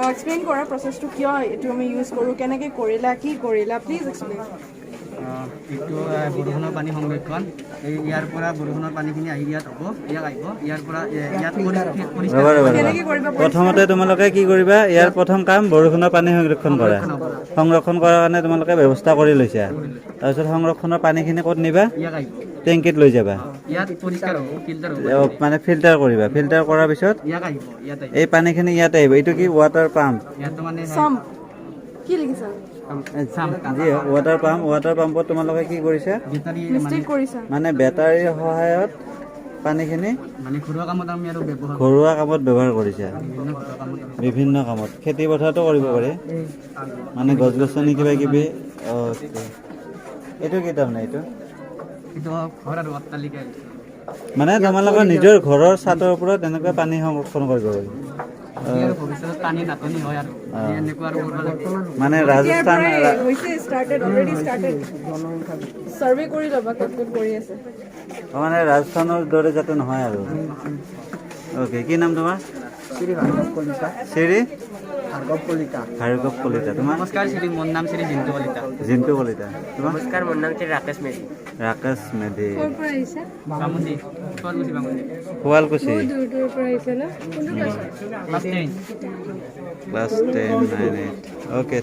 Explain কৰা প্ৰচেছটো কিয় এইটো আমি ইউজ কৰোঁ, কেনেকৈ কৰিলা, কি কৰিলা, প্লিজ এক্সপ্লেইন। এইটো বৰষুণৰ পানী সংৰক্ষণ। ইয়াৰ পৰা বৰষুণৰ পানীখিনি আহি ইয়াত হ'ব, ইয়াত আহিব, ইয়াৰ পৰা ইয়াত কেনেকৈ কৰিবা? প্ৰথমতে তোমালোকে কি কৰিবা, ইয়াৰ প্ৰথম কাম বৰষুণৰ পানী সংৰক্ষণ কৰা। সংৰক্ষণ কৰাৰ কাৰণে তোমালোকে ব্যৱস্থা কৰি লৈছা। তাৰপিছত সংৰক্ষণৰ পানীখিনি ক'ত নিবা? ইয়াত আহিব, টেংকিত লৈ যাবা। ইয়াত পৰিষ্কাৰ হ'ব, ফিল্টাৰ হ'ব, মানে ফিল্টাৰ কৰিবা। ফিল্টাৰ কৰাৰ পিছত ইয়াত আহিব, ইয়াত আহিব, এই পানীখিনি ইয়াত আহিব। এইটো কি ৱাটাৰ পাম্প? ইয়াতো মানে চাম কি লিখিছা? যি ৱাটাৰ পাম্প। ৱাটাৰ পাম্পত তোমালোকে কি কৰিছা? মিষ্টেক কৰিছা। মানে বেটাৰীৰ সহায়ত পানীখিনি মানে ঘৰুৱা কামত আমি আৰু ব্যৱহাৰ ঘৰুৱা কামত ব্যৱহাৰ কৰিছা। বিভিন্ন ঘৰুৱা কামত বিভিন্ন কামত, খেতি পথাৰতো কৰিব পাৰি, মানে গছ গছনি কিবা কিবি। এইটো কি তাৰমানে এইটো কিন্তু ঘৰ আৰু অট্টালিকা মানে তোমালোকৰ নিজৰ ঘৰৰ ছাদৰ ওপৰত এনেকৈ পানী সংৰক্ষণ কৰিব পাৰি। আৰু ভৱিষ্যতত পানী নাটনি হয় আৰু এনেকুৱা আৰু কৰিব লাগে। মানে ৰাজস্থান চাৰ্ভে কৰি ল'বা ক'ত ক'ত কৰি আছে। মানে ৰাজস্থানৰ দৰে যাতে নহয় আৰু। অ'কে, কি নাম তোমাৰ? শ্ৰী ভাৰ্গৱ কলিতা। শ্ৰী ভাৰ্গৱ কলিতা। ভাৰ্গৱ কলিতা। তোমাৰ? নমস্কাৰ শ্ৰী, মোৰ নাম শ্ৰী জিন্তু কলিতা। জিন্তু কলিতা। তোমাৰ? নমস্কাৰ, মোৰ নাম শ্ৰী ৰাকেশ মেধি। ৰাকেশ মেধি। ক'ৰ পৰা আহিছা? বামুণী, শুৱালকুছি বামুণী। শুৱালকুছি। বহুত দূৰ দূৰৰ পৰা আহিছা ন? কোনটো ক্লাছত? ক্লাছ 10। ক্লাছ 10, 9, 8. অ'কে।